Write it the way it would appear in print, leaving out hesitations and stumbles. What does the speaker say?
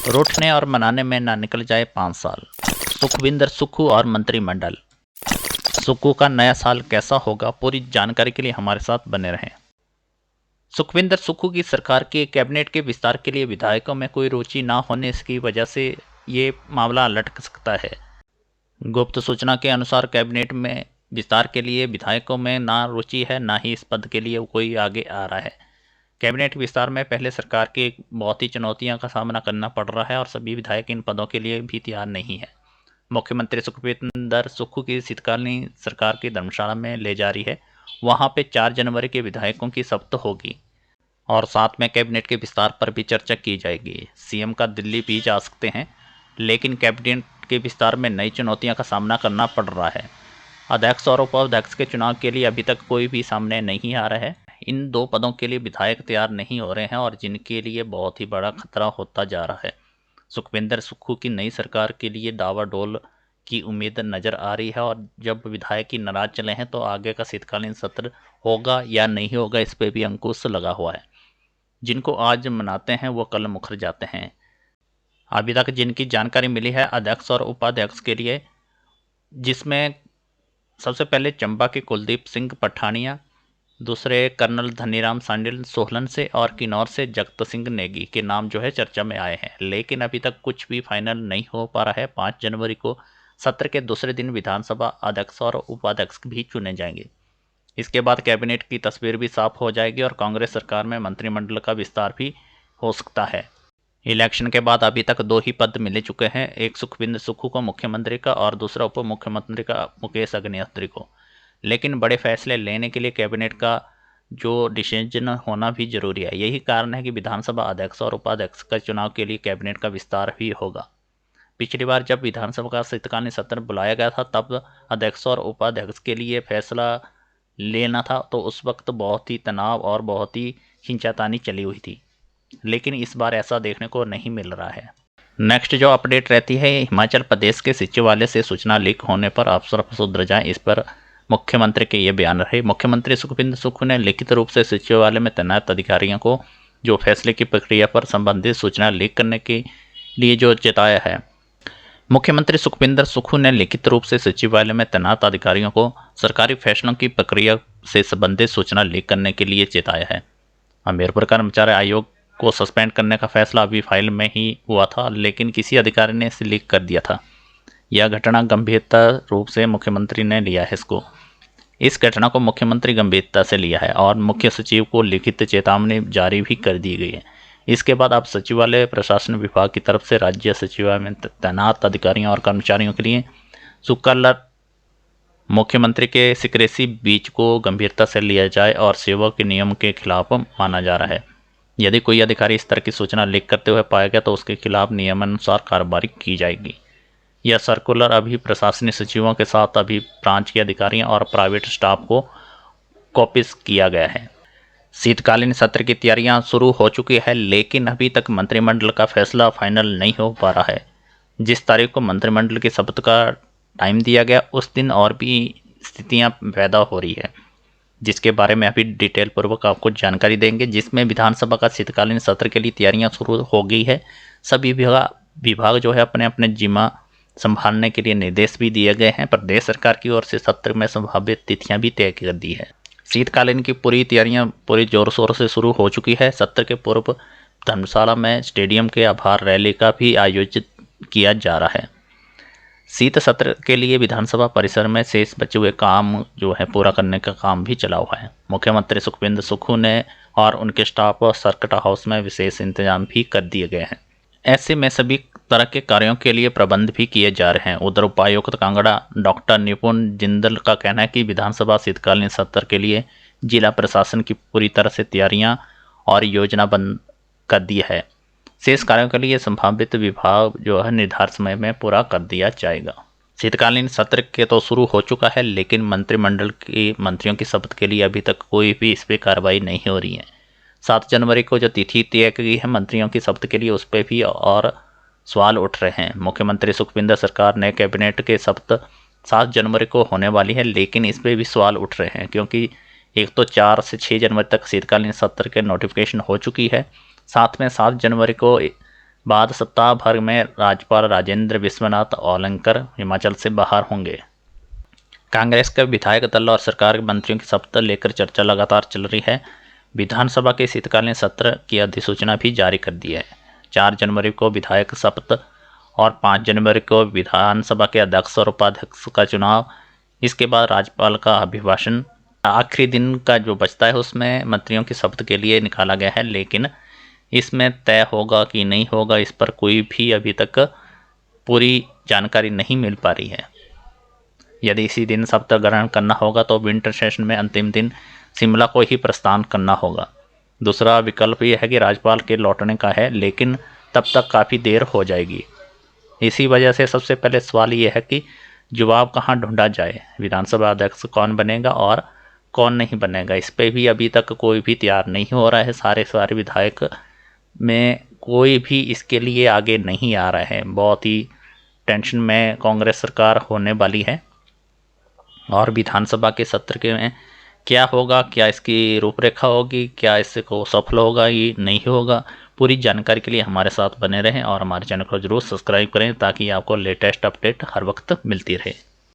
रूठने और मनाने में ना निकल जाए 5 साल। सुखविंदर सुक्खू और मंत्रिमंडल। सुक्खू का नया साल कैसा होगा, पूरी जानकारी के लिए हमारे साथ बने रहें। सुखविंदर सुक्खू की सरकार के कैबिनेट के विस्तार के लिए विधायकों में कोई रुचि ना होने की वजह से ये मामला लटक सकता है। गुप्त सूचना के अनुसार कैबिनेट में विस्तार के लिए विधायकों में ना रुचि है, ना ही इस पद के लिए कोई आगे आ रहा है। कैबिनेट विस्तार में पहले सरकार की बहुत ही चुनौतियों का सामना करना पड़ रहा है और सभी विधायक इन पदों के लिए भी तैयार नहीं है। मुख्यमंत्री सुखविंदर सुक्खू की शीतकालीन सरकार की धर्मशाला में ले जा रही है। वहां पे 4 जनवरी के विधायकों की शपथ होगी और साथ में कैबिनेट के विस्तार पर भी चर्चा की जाएगी। सीएम का दिल्ली भी जा सकते हैं, लेकिन कैबिनेट के विस्तार में नई चुनौतियों का सामना करना पड़ रहा है। अध्यक्ष और उपाध्यक्ष के चुनाव के लिए अभी तक कोई भी सामने नहीं आ रहा है। इन 2 पदों के लिए विधायक तैयार नहीं हो रहे हैं और जिनके लिए बहुत ही बड़ा खतरा होता जा रहा है। सुखविंदर सुक्खू की नई सरकार के लिए डावाडोल की उम्मीद नजर आ रही है और जब विधायक ही नाराज चले हैं तो आगे का शीतकालीन सत्र होगा या नहीं होगा, इस पर भी अंकुश लगा हुआ है। जिनको आज मनाते हैं वो कल मुखर जाते हैं। अभी तक जिनकी जानकारी मिली है अध्यक्ष और उपाध्यक्ष के लिए, जिसमें सबसे पहले चंबा के कुलदीप सिंह पठानिया, दूसरे कर्नल धनीराम सांडिल सोहलन से और किन्नौर से जगत सिंह नेगी के नाम जो है चर्चा में आए हैं, लेकिन अभी तक कुछ भी फाइनल नहीं हो पा रहा है। 5 जनवरी को सत्र के दूसरे दिन विधानसभा अध्यक्ष और उपाध्यक्ष भी चुने जाएंगे। इसके बाद कैबिनेट की तस्वीर भी साफ हो जाएगी और कांग्रेस सरकार में मंत्रिमंडल का विस्तार भी हो सकता है। इलेक्शन के बाद अभी तक 2 ही पद मिल चुके हैं, एक सुखविंदर सुक्खू को मुख्यमंत्री का और दूसरा उप मुख्यमंत्री का मुकेश अग्निहोत्री को। लेकिन बड़े फैसले लेने के लिए कैबिनेट का जो डिसीजन होना भी जरूरी है। यही कारण है कि विधानसभा अध्यक्ष और उपाध्यक्ष का चुनाव के लिए कैबिनेट का विस्तार भी होगा। पिछली बार जब विधानसभा का शीतकालीन सत्र बुलाया गया था तब अध्यक्ष और उपाध्यक्ष के लिए फैसला लेना था, तो उस वक्त बहुत ही तनाव और बहुत ही खींचातानी चली हुई थी, लेकिन इस बार ऐसा देखने को नहीं मिल रहा है। नेक्स्ट जो अपडेट रहती है, हिमाचल प्रदेश के सचिवालय से सूचना लीक होने पर अफसर सुधर जाएं, इस पर मुख्यमंत्री के ये बयान रहे। मुख्यमंत्री सुखविंदर सुक्खू ने लिखित रूप से सचिवालय में तैनात अधिकारियों को जो फैसले की प्रक्रिया पर संबंधित सूचना लीक करने के लिए जो चेताया है। मुख्यमंत्री सुखविंदर सुक्खू ने लिखित रूप से सचिवालय में तैनात अधिकारियों को सरकारी फैसलों की प्रक्रिया से संबंधित सूचना लीक करने के लिए चेताया है। हमीरपुर कर्मचारी आयोग को सस्पेंड करने का फैसला अभी फाइल में ही हुआ था, लेकिन किसी अधिकारी ने इसे लीक कर दिया था। यह घटना गंभीरता रूप से मुख्यमंत्री ने लिया है इसको। इस घटना को मुख्यमंत्री गंभीरता से लिया है और मुख्य सचिव को लिखित चेतावनी जारी भी कर दी गई है। इसके बाद अब सचिवालय प्रशासन विभाग की तरफ से राज्य सचिवालय में तैनात अधिकारियों और कर्मचारियों के लिए शुक्र मुख्यमंत्री के सिक्रेसी बीच को गंभीरता से लिया जाए और सेवा के नियम के खिलाफ माना जा रहा है। यदि कोई अधिकारी इस तरह की सूचना लीक करते हुए पाया गया तो उसके खिलाफ नियमानुसार कार्रवाई की जाएगी। यह सर्कुलर अभी प्रशासनिक सचिवों के साथ अभी ब्रांच के अधिकारियों और प्राइवेट स्टाफ को कॉपीज किया गया है। शीतकालीन सत्र की तैयारियां शुरू हो चुकी है, लेकिन अभी तक मंत्रिमंडल का फैसला फाइनल नहीं हो पा रहा है। जिस तारीख को मंत्रिमंडल की शपथ का टाइम दिया गया उस दिन और भी स्थितियां पैदा हो रही है, जिसके बारे में अभी डिटेल पूर्वक आपको जानकारी देंगे। जिसमें विधानसभा का शीतकालीन सत्र के लिए तैयारियां शुरू हो गई है। सभी विभाग जो है अपने अपने जिम्मा संभालने के लिए निर्देश भी दिए गए हैं। प्रदेश सरकार की ओर से सत्र में संभावित तिथियां भी तय कर दी है। शीतकालीन की पूरी तैयारियां पूरी जोर शोर से शुरू हो चुकी है। सत्र के पूर्व धर्मशाला में स्टेडियम के आभार रैली का भी आयोजित किया जा रहा है। शीत सत्र के लिए विधानसभा परिसर में शेष बचे हुए काम जो है पूरा करने का काम भी चला हुआ है। मुख्यमंत्री सुखविंदर सुक्खू ने और उनके स्टाफ सर्किट हाउस में विशेष इंतजाम भी कर दिए गए हैं। ऐसे में सभी तरह के कार्यों के लिए प्रबंध भी किए जा रहे हैं। उधर उपायुक्त कांगड़ा डॉक्टर निपुण जिंदल का कहना है कि विधानसभा शीतकालीन सत्र के लिए जिला प्रशासन की पूरी तरह से तैयारियां और योजना बन कर दी है। शेष कार्यों के लिए संभावित विभाग जो है निर्धारित समय में पूरा कर दिया जाएगा। शीतकालीन सत्र के तो शुरू हो चुका है, लेकिन मंत्रिमंडल के मंत्रियों की शपथ के लिए अभी तक कोई भी इस पर कार्रवाई नहीं हो रही है। 7 जनवरी को जो तिथि तय की गई है मंत्रियों की शपथ के लिए, उस पर भी और सवाल उठ रहे हैं। मुख्यमंत्री सुखविंदर सरकार ने कैबिनेट के शपथ 7 जनवरी को होने वाली है, लेकिन इस पर भी सवाल उठ रहे हैं क्योंकि एक तो 4 से 6 जनवरी तक शीतकालीन सत्र के नोटिफिकेशन हो चुकी है। साथ में 7 जनवरी को बाद सप्ताह भर में राज्यपाल राजेंद्र विश्वनाथ औलंकर हिमाचल से बाहर होंगे। कांग्रेस के विधायक दल और सरकार के मंत्रियों की शपथ लेकर चर्चा लगातार चल रही है। विधानसभा के शीतकालीन सत्र की अधिसूचना भी जारी कर दी है। 4 जनवरी को विधायक शपथ और 5 जनवरी को विधानसभा के अध्यक्ष और उपाध्यक्ष का चुनाव। इसके बाद राज्यपाल का अभिभाषण आखिरी दिन का जो बचता है उसमें मंत्रियों की शपथ के लिए निकाला गया है, लेकिन इसमें तय होगा कि नहीं होगा इस पर कोई भी अभी तक पूरी जानकारी नहीं मिल पा रही है। यदि इसी दिन शपथ ग्रहण करना होगा तो विंटर सेशन में अंतिम दिन शिमला को ही प्रस्थान करना होगा। दूसरा विकल्प यह है कि राज्यपाल के लौटने का है, लेकिन तब तक काफ़ी देर हो जाएगी। इसी वजह से सबसे पहले सवाल ये है कि जवाब कहाँ ढूंढा जाए, विधानसभा अध्यक्ष कौन बनेगा और कौन नहीं बनेगा। इस पर भी अभी तक कोई भी तैयार नहीं हो रहा है। सारे विधायक में कोई भी इसके लिए आगे नहीं आ रहा है। बहुत ही टेंशन में कांग्रेस सरकार होने वाली है। और विधानसभा के सत्र के में क्या होगा, क्या इसकी रूपरेखा होगी, क्या इससे को सफल होगा, ये नहीं होगा, पूरी जानकारी के लिए हमारे साथ बने रहें और हमारे चैनल को जरूर सब्सक्राइब करें ताकि आपको लेटेस्ट अपडेट हर वक्त मिलती रहे।